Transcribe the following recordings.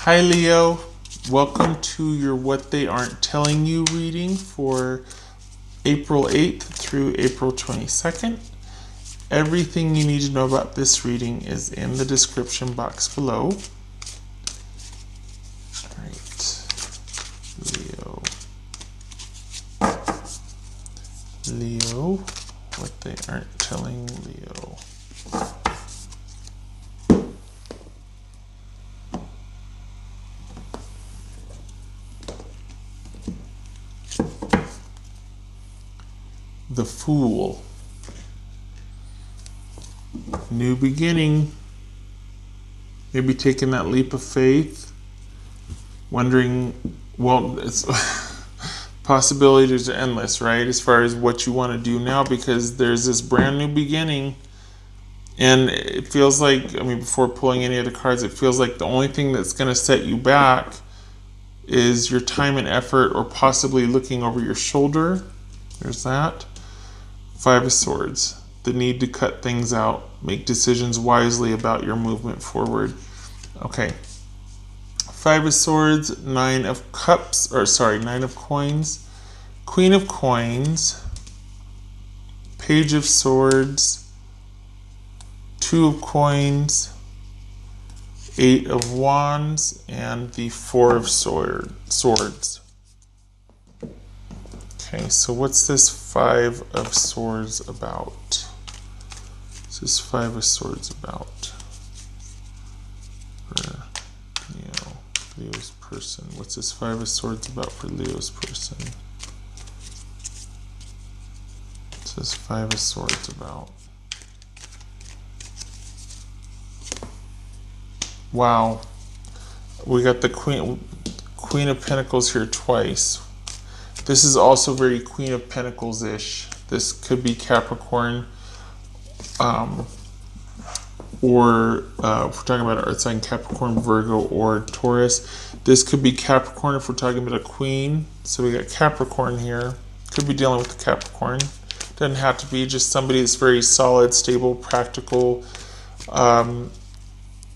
Hi Leo, welcome to your What They Aren't Telling You reading for April 8th through April 22nd. Everything you need to know about this reading is in the description box below. Alright, Leo, what they aren't telling Leo. The Fool. New beginning. Maybe taking that leap of faith. Wondering, well, it's possibilities are endless, right? As far as what you want to do now, because there's this brand new beginning. And it feels like, before pulling any of the cards, it feels like the only thing that's going to set you back is your time and effort, or possibly looking over your shoulder. There's that. Five of Swords, the need to cut things out, make decisions wisely about your movement forward. Okay. Five of Swords, Nine of Coins, Queen of Coins, Page of Swords, Two of Coins, Eight of Wands, and the Four of Swords. Okay, so what's this Five of Swords about? What's this Five of Swords about? For Leo's person. What's this Five of Swords about for Leo's person? What's this Five of Swords about? Wow. We got the Queen of Pentacles here twice. This is also very Queen of Pentacles-ish. This could be Capricorn, or if we're talking about Earth sign, Capricorn, Virgo, or Taurus. This could be Capricorn if we're talking about a queen. So we got Capricorn here. Could be dealing with the Capricorn. Doesn't have to be, just somebody that's very solid, stable, practical,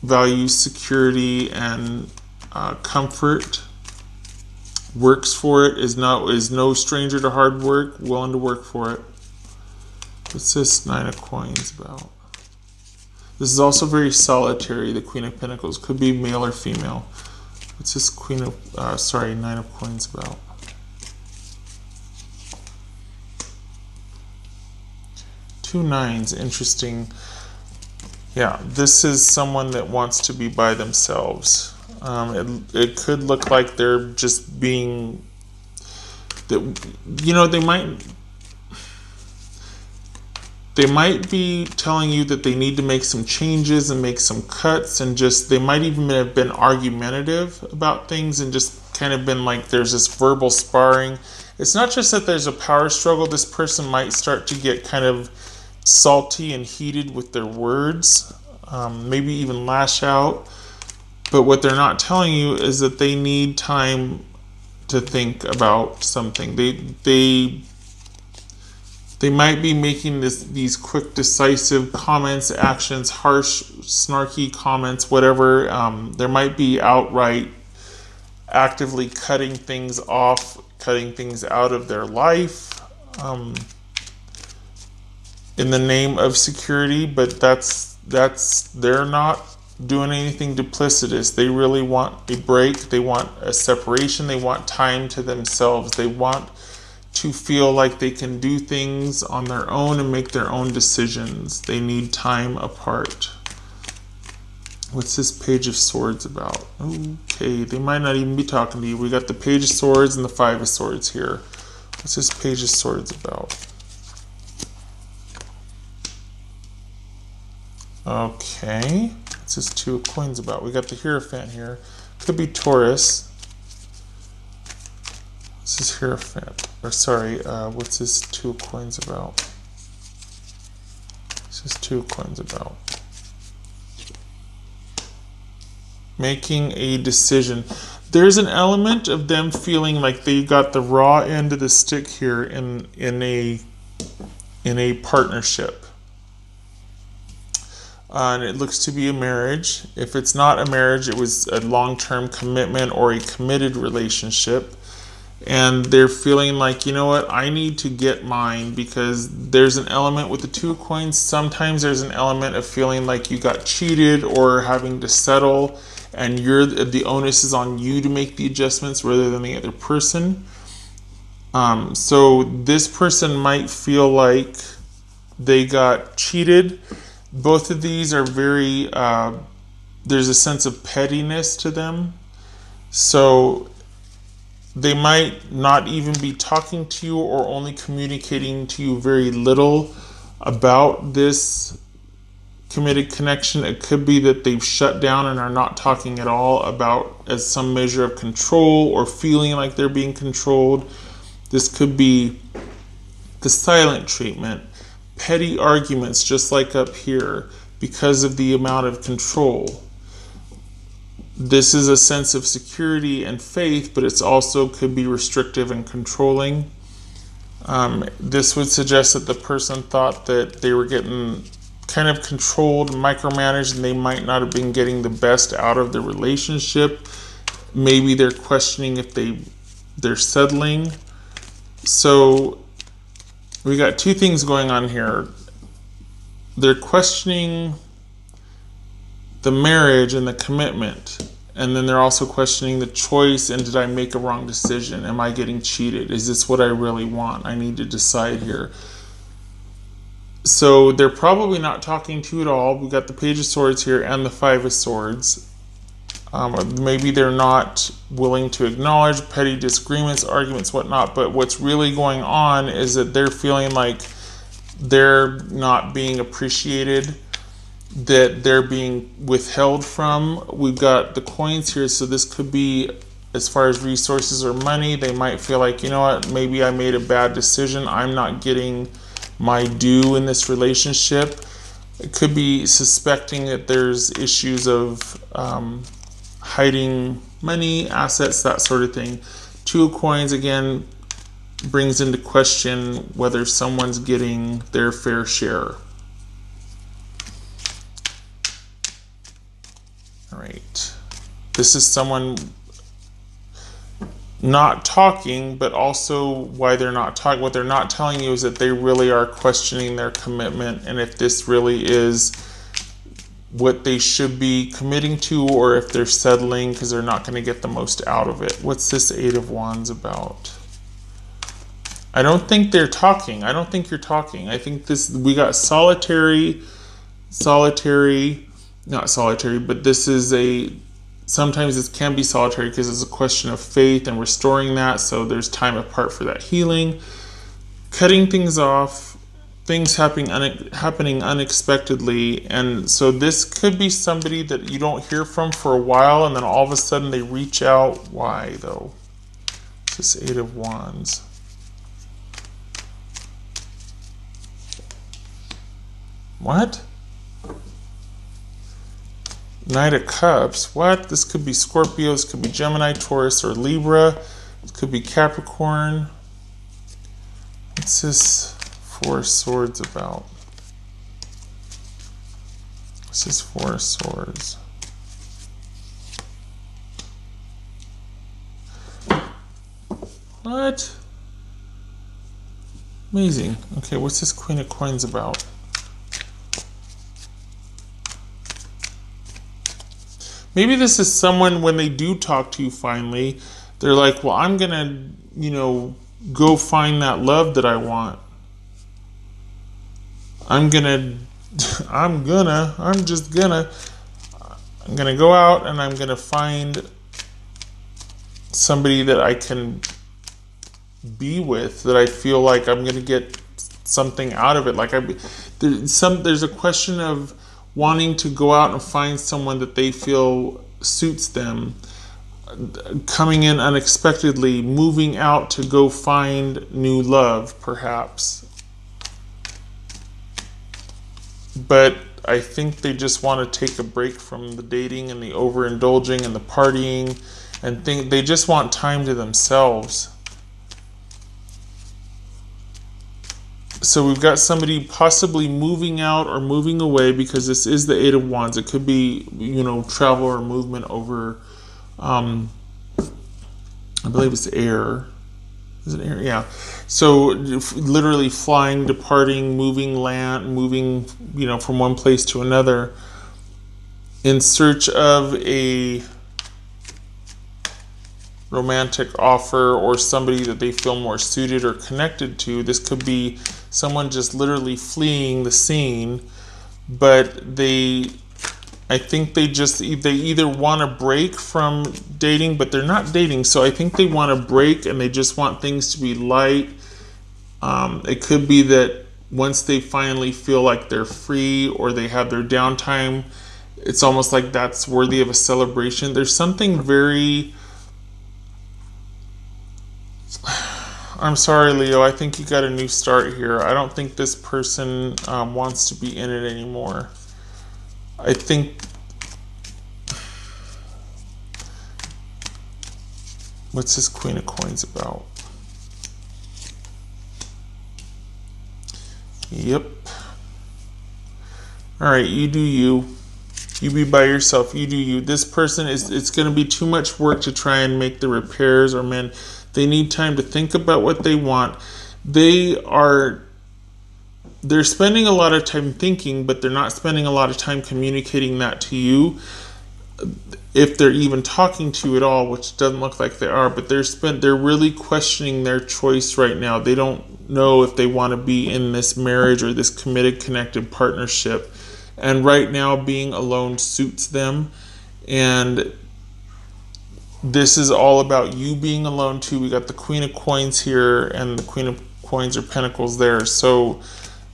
values security and comfort. Works for it, is no stranger to hard work, willing to work for it. What's this Nine of Coins about? This is also very solitary, the Queen of Pentacles. Could be male or female. What's this Nine of Coins about? Two nines, interesting. Yeah, this is someone that wants to be by themselves. It could look like they're just being, they might be telling you that they need to make some changes and make some cuts, and just, they might even have been argumentative about things and just kind of been like, there's this verbal sparring. It's not just that there's a power struggle. This person might start to get kind of salty and heated with their words, maybe even lash out. But what they're not telling you is that they need time to think about something. They might be making these quick, decisive comments, actions, harsh, snarky comments, whatever. There might be outright actively cutting things off, cutting things out of their life in the name of security, but they're not doing anything duplicitous. They really want a break. They want a separation. They want time to themselves. They want to feel like they can do things on their own and make their own decisions. They need time apart. What's this Page of Swords about? Okay, they might not even be talking to you. We got the Page of Swords and the Five of Swords here. What's this Page of Swords about? Okay. What's this Two of Coins about? We got the Hierophant here. Could be Taurus. This is Hierophant. What's this Two of Coins about? This is Two of Coins about. Making a decision. There's an element of them feeling like they got the raw end of the stick here in a partnership. and it looks to be a marriage. If it's not a marriage, it was a long-term commitment or a committed relationship. And they're feeling like, you know what, I need to get mine, because there's an element with the Two of Coins. Sometimes there's an element of feeling like you got cheated or having to settle, and the onus is on you to make the adjustments rather than the other person. So this person might feel like they got cheated. Both of these are very, there's a sense of pettiness to them. So they might not even be talking to you or only communicating to you very little about this committed connection. It could be that they've shut down and are not talking at all about as some measure of control or feeling like they're being controlled. This could be the silent treatment, petty arguments just like up here because of the amount of control. This is a sense of security and faith, but it's also could be restrictive and controlling. This would suggest that the person thought that they were getting kind of controlled, micromanaged, and they might not have been getting the best out of the relationship. Maybe they're questioning if they're settling. So we got two things going on here. They're questioning the marriage and the commitment, and then they're also questioning the choice, and did I make a wrong decision? Am I getting cheated? Is this what I really want? I need to decide here. So they're probably not talking to you at all. We got the Page of Swords here and the Five of Swords. Maybe they're not willing to acknowledge petty disagreements, arguments, whatnot, but what's really going on is that they're feeling like they're not being appreciated, that they're being withheld from. We've got the coins here, so this could be as far as resources or money. They might feel like, you know what, maybe I made a bad decision. I'm not getting my due in this relationship. It could be suspecting that there's issues of hiding money, assets, that sort of thing. Two of Coins, again, brings into question whether someone's getting their fair share. All right. This is someone not talking, but also why they're not talking. What they're not telling you is that they really are questioning their commitment, and if this really is what they should be committing to, or if they're settling because they're not going to get the most out of it. What's this Eight of Wands about? I don't think they're talking. I don't think you're talking. I think we got solitary, not solitary, but this is sometimes this can be solitary because it's a question of faith and restoring that. So there's time apart for that healing, cutting things off, things happening unexpectedly. And so this could be somebody that you don't hear from for a while, and then all of a sudden they reach out. Why though? This Eight of Wands. What? Knight of Cups. What? This could be Scorpio, this could be Gemini, Taurus, or Libra. This could be Capricorn. What's this Four of Swords about? What's this Four of Swords? What? Amazing. Okay, what's this Queen of Coins about? Maybe this is someone, when they do talk to you finally, they're like, well, I'm going to, go find that love that I want. I'm going to go out and I'm going to find somebody that I can be with, that I feel like I'm going to get something out of it. Like there's a question of wanting to go out and find someone that they feel suits them, coming in unexpectedly, moving out to go find new love, perhaps. But I think they just want to take a break from the dating and the overindulging and the partying, and they just want time to themselves. So we've got somebody possibly moving out or moving away, because this is the Eight of Wands. It could be, travel or movement over, I believe it's air. Is it air? Yeah. So literally flying, departing, moving land, moving, from one place to another in search of a romantic offer or somebody that they feel more suited or connected to. This could be someone just literally fleeing the scene, but I think they either want to break from dating, but they're not dating. So I think they want to break and they just want things to be light. It could be that once they finally feel like they're free or they have their downtime, it's almost like that's worthy of a celebration. There's something very... I'm sorry, Leo. I think you got a new start here. I don't think this person wants to be in it anymore. I think... What's this Queen of Coins about? Yep. Alright, you do you. You be by yourself. You do you. This person it's going to be too much work to try and make the repairs, or they need time to think about what they want. They're spending a lot of time thinking, but they're not spending a lot of time communicating that to you. If they're even talking to you at all, which doesn't look like they are, but they're really questioning their choice right now. They don't know if they want to be in this marriage or this committed, connected partnership. And right now, being alone suits them. And this is all about you being alone too. We got the Queen of Coins here and the Queen of Coins or Pentacles there. So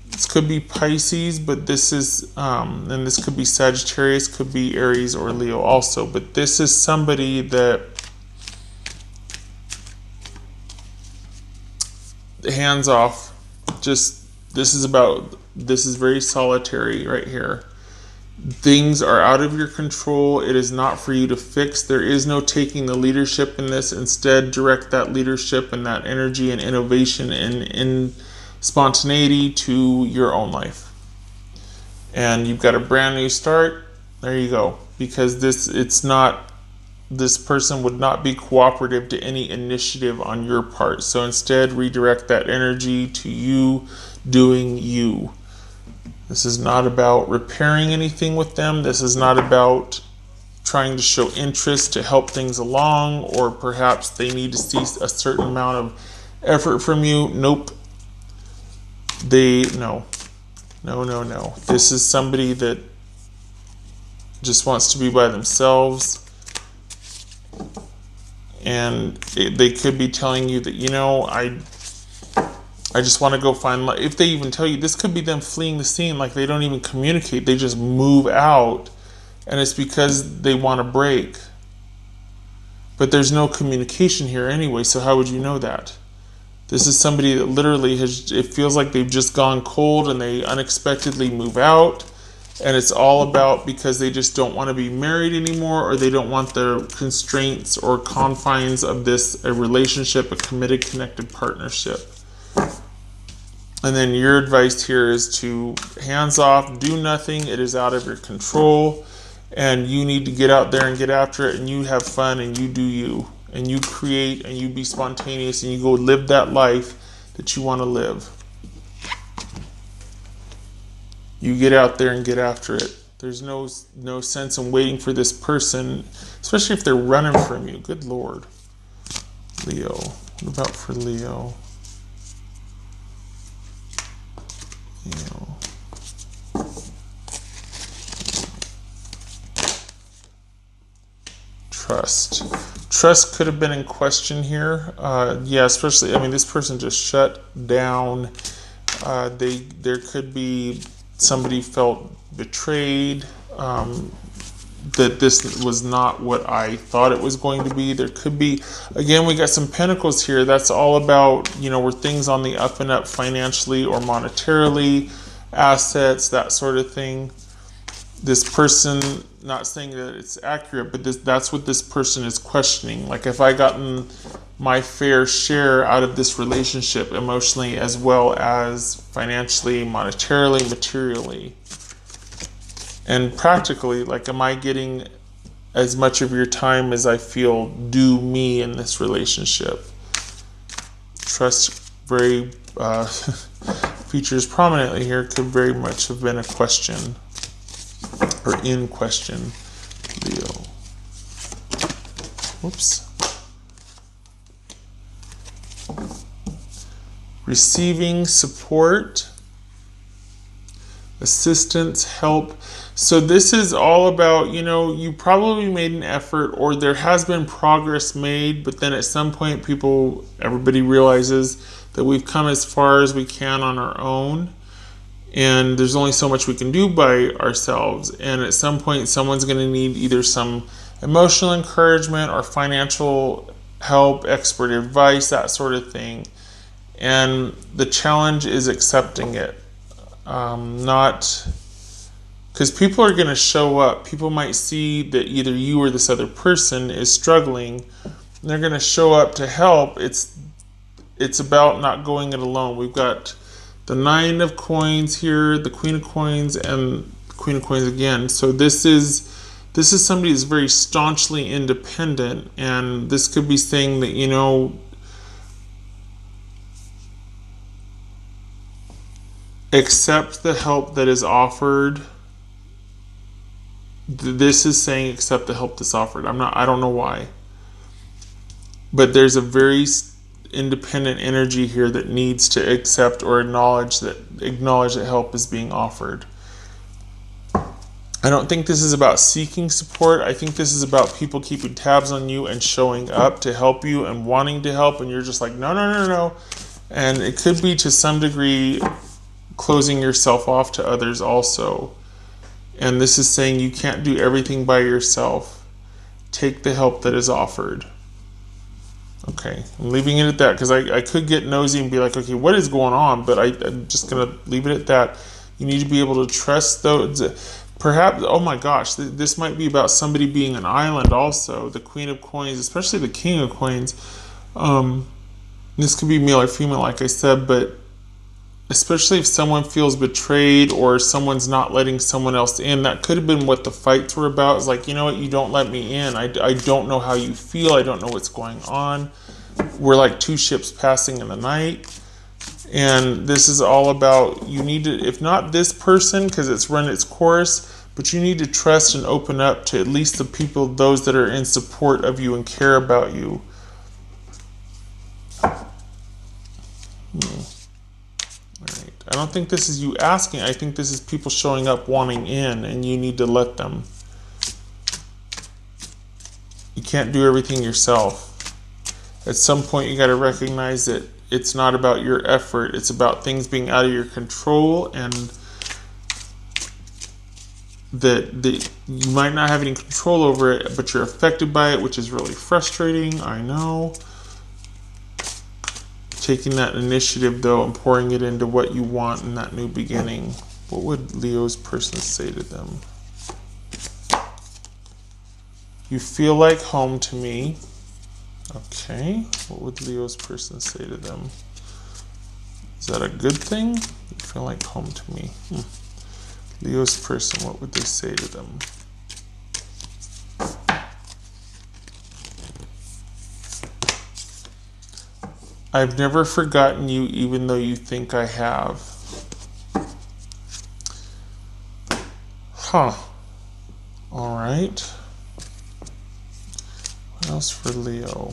this could be Pisces, but this is, and this could be Sagittarius, could be Aries or Leo also. But this is somebody that, hands off, this is very solitary right here. Things are out of your control. It is not for you to fix. There is no taking the leadership in this. Instead, direct that leadership and that energy and innovation and spontaneity to your own life. And you've got a brand new start. There you go. Because this person would not be cooperative to any initiative on your part. So instead, redirect that energy to you doing you. This is not about repairing anything with them. This is not about trying to show interest to help things along, or perhaps they need to see a certain amount of effort from you. Nope. No. This is somebody that just wants to be by themselves. And they could be telling you that, I just want to go find life. If they even tell you, this could be them fleeing the scene, like they don't even communicate. They just move out, and it's because they want to break. But there's no communication here anyway, so how would you know that? This is somebody that literally it feels like they've just gone cold and they unexpectedly move out. And it's all about because they just don't want to be married anymore, or they don't want the constraints or confines of a relationship, a committed, connected partnership. And then your advice here is to hands off, do nothing. It is out of your control, and you need to get out there and get after it, and you have fun, and you do you, and you create, and you be spontaneous, and you go live that life that you want to live. You get out there and get after it. There's no sense in waiting for this person, especially if they're running from you. Good Lord. Leo. What about for Leo? Trust could have been in question here. Yeah, especially, this person just shut down. There could be somebody felt betrayed, that this was not what I thought it was going to be. There could be, again, we got some pentacles here. That's all about, were things on the up and up financially or monetarily, assets, that sort of thing. this person, not saying that it's accurate, but that's what this person is questioning. Like, have I gotten my fair share out of this relationship emotionally as well as financially, monetarily, materially, and practically? Like, am I getting as much of your time as I feel due me in this relationship? Trust very features prominently here, could very much have been a question or in question, Leo. Whoops. Receiving support, assistance, help. So this is all about, you know, you probably made an effort, or there has been progress made, but then at some point everybody realizes that we've come as far as we can on our own, and there's only so much we can do by ourselves. And at some point someone's going to need either some emotional encouragement or financial help, expert advice, that sort of thing. And the challenge is accepting it. Not because people are going to show up. People might see that either you or this other person is struggling, and they're going to show up to help. It's about not going it alone. We've got the 9 of coins here, the Queen of coins, and the Queen of coins again. So this is somebody who's very staunchly independent, and this could be saying that, you know, accept the help that is offered. This is saying accept the help that's offered. I don't know why, but there's a very independent energy here that needs to accept or acknowledge that help is being offered. I don't think this is about seeking support. I think this is about people keeping tabs on you and showing up to help you and wanting to help, and you're just like, no. And it could be to some degree closing yourself off to others also. And this is saying you can't do everything by yourself. Take the help that is offered. Okay, I'm leaving it at that, because I could get nosy and be like, okay, what is going on? But I'm just going to leave it at that. You need to be able to trust those. Perhaps, oh my gosh, this might be about somebody being an island also. The Queen of coins, especially the King of coins. This could be male or female, like I said, but especially if someone feels betrayed or someone's not letting someone else in, that could have been what the fights were about. It's like, you know what, you don't let me in. I don't know how you feel. I don't know what's going on. We're like two ships passing in the night. And this is all about, you need to, if not this person, because it's run its course, but you need to trust and open up to at least the people, those that are in support of you and care about you. Alright. I don't think this is you asking. I think this is people showing up wanting in, and you need to let them. You can't do everything yourself. At some point you got to recognize that it's not about your effort. It's about things being out of your control, and that you might not have any control over it, but you're affected by it, which is really frustrating. I know. Taking that initiative, though, and pouring it into what you want in that new beginning. What would Leo's person say to them? You feel like home to me. Okay. What would Leo's person say to them? Is that a good thing? You feel like home to me. Leo's person, what would they say to them? I've never forgotten you, even though you think I have. Huh. All right. What else for Leo?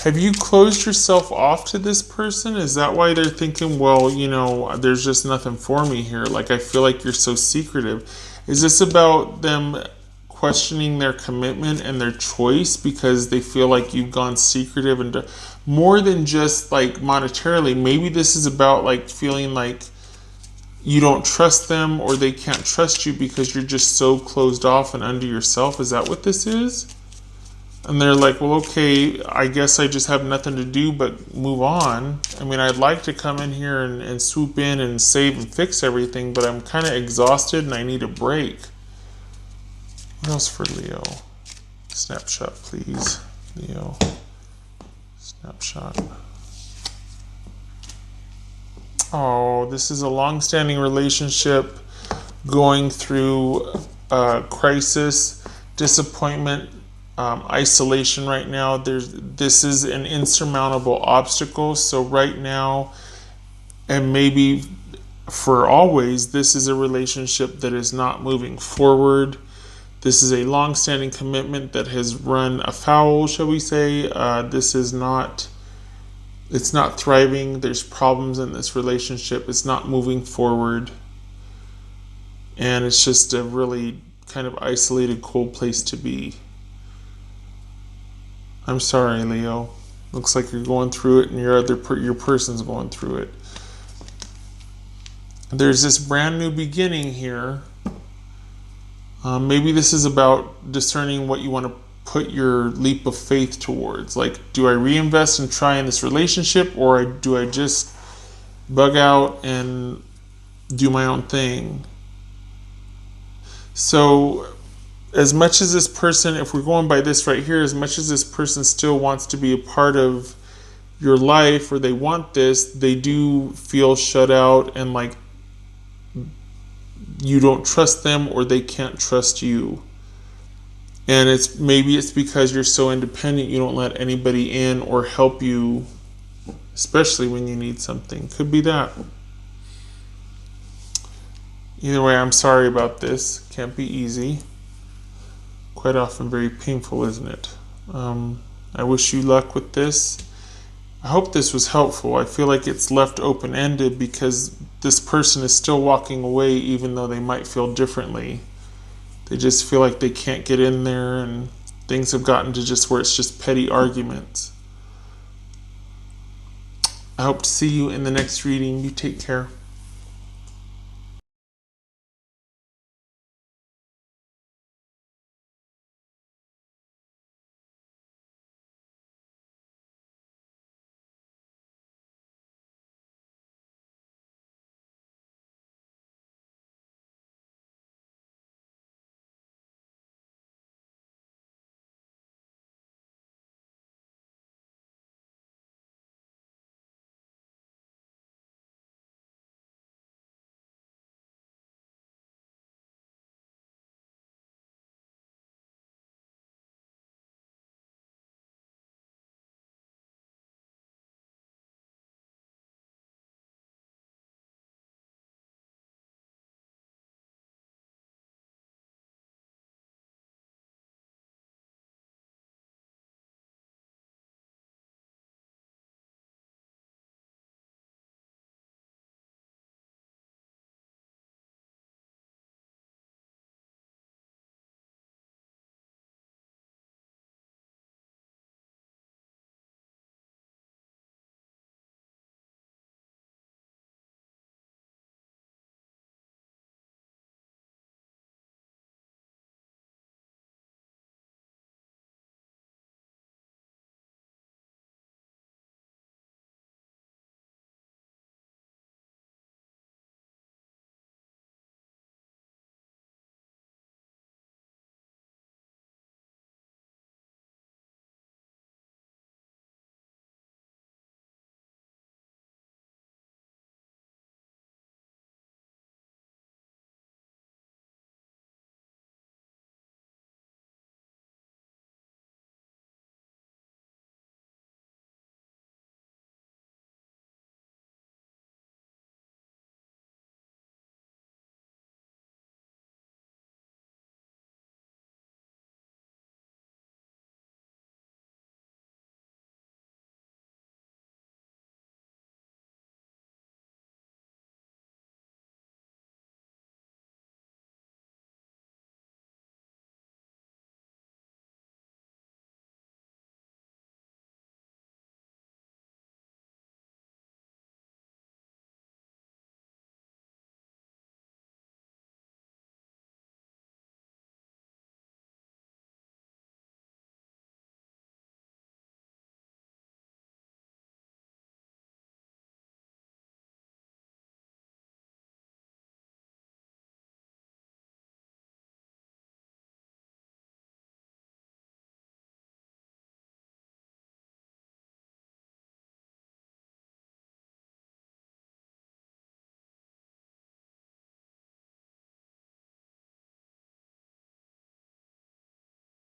Have you closed yourself off to this person? Is that why they're thinking, well, you know, there's just nothing for me here? Like, I feel like you're so secretive. Is this about them questioning their commitment and their choice because they feel like you've gone secretive, and more than just like monetarily? Maybe this is about like feeling like you don't trust them, or they can't trust you because you're just so closed off and under yourself. Is that what this is? And they're like, well, okay, I guess I just have nothing to do but move on. I mean, I'd like to come in here and swoop in and save and fix everything, but I'm kind of exhausted and I need a break. What else for Leo? Snapshot, please. Leo. Snapshot. Oh, this is a long-standing relationship going through crisis, disappointment, isolation right now. This is an insurmountable obstacle. So right now, and maybe for always, this is a relationship that is not moving forward. This is a long-standing commitment that has run afoul, shall we say. This is not, it's not thriving. There's problems in this relationship. It's not moving forward. And it's just a really kind of isolated, cold place to be. I'm sorry, Leo. Looks like you're going through it and your person's going through it. There's this brand new beginning here. Maybe this is about discerning what you want to put your leap of faith towards. Like, do I reinvest and try in this relationship, or do I just bug out and do my own thing? So as much as this person, if we're going by this right here, as much as this person still wants to be a part of your life, or they want this, they do feel shut out and like you don't trust them, or they can't trust you. And maybe it's because you're so independent, you don't let anybody in or help you, especially when you need something. Could be that. Either way, I'm sorry about this. Can't be easy. Quite often very painful, isn't it? I wish you luck with this. I hope this was helpful. I feel like it's left open-ended because this person is still walking away even though they might feel differently. They just feel like they can't get in there, and things have gotten to just where it's just petty arguments. I hope to see you in the next reading. You take care.